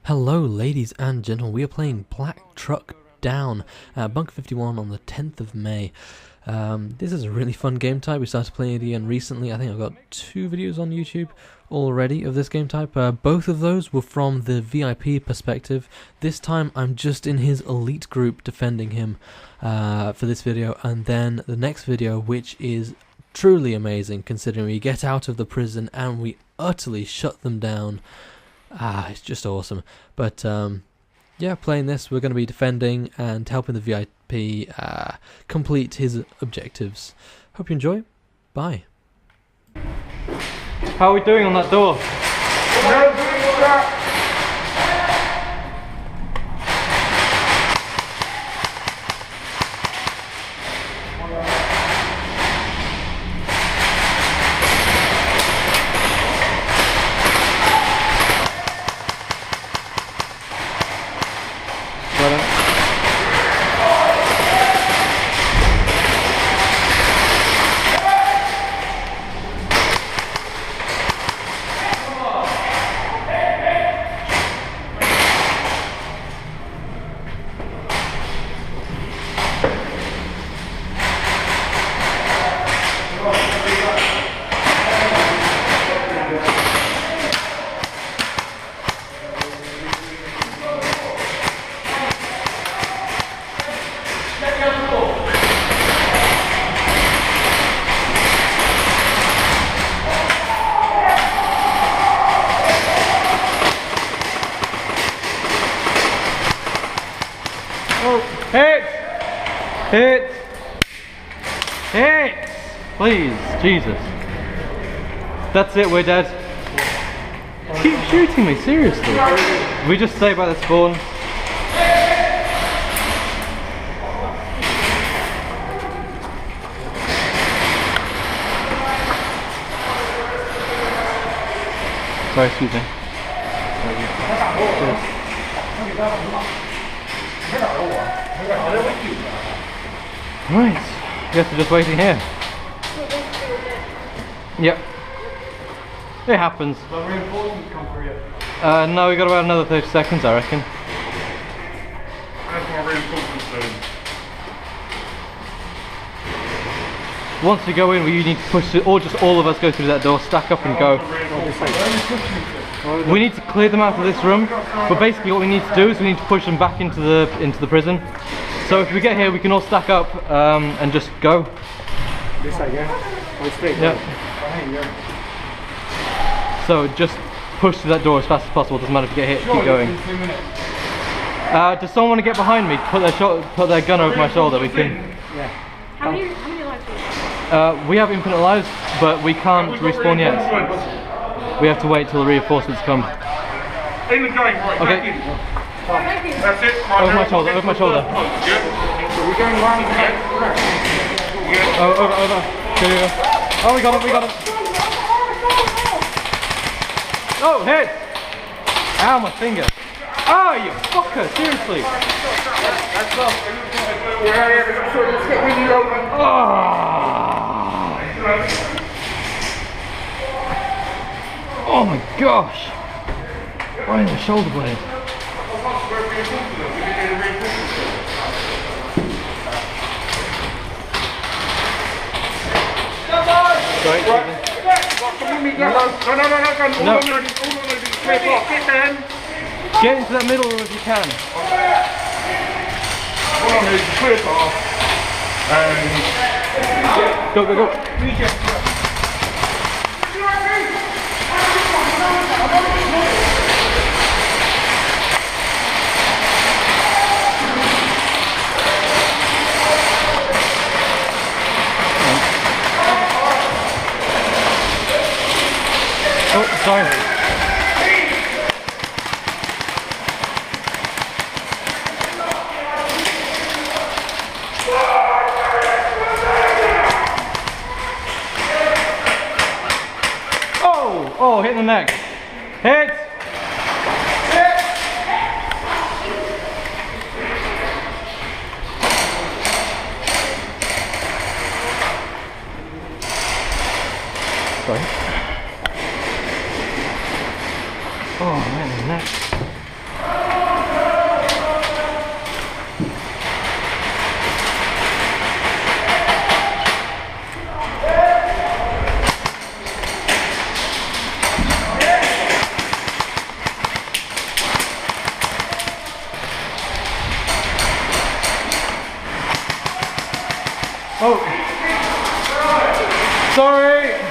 Hello ladies and gentlemen, we are playing Black Truck Down, Bunker51 on the 10th of May. This is a really fun game type. We started playing it again recently. I think I've got 2 videos on YouTube already of this game type. Both of those were from the VIP perspective. This time I'm just in his elite group defending him for this video, and then the next video, which is truly amazing considering we get out of the prison and we utterly shut them down. It's just awesome. But yeah, playing this, we're going to be defending and helping the VIP complete his objectives. Hope you enjoy. Bye. How are we doing on that door? Hit! Hit! Please, Jesus. That's it, we're dead. Keep shooting me, seriously. We just stay by the spawn. Sorry, excuse me. Right, guess we're just waiting here. Yep. It happens. But reinforcements come through yet? No, we got about another 30 seconds, I reckon. That's more reinforcements soon. Once we go in, we need to push it, or just all of us go through that door, stack up and go. We need to clear them out of this room, but basically what we need to do is we need to push them back into the prison. So if we get here, we can all stack up and just go. This side, yeah? Oh, straight. Yeah. So just push through that door as fast as possible. Doesn't matter if you get hit. Keep going. Does someone want to get behind me? Put their gun over my shoulder. We can. Yeah. How many lives do you have? We have infinite lives, but we can't respawn yet. We have to wait till the reinforcements come. In the game, right? Okay. That's it. Over my shoulder. Over my shoulder. So we're going round. Oh, over. Here we go. Oh, we got him. Oh, hit! Ow, my finger. Oh, you fucker, seriously. Oh my gosh. Right in the shoulder blade. No. Get into that middle room if you can. Go. Oh, sorry. Oh, hit in the neck. Hit! Sorry. Oh man, the neck. Oh. Sorry.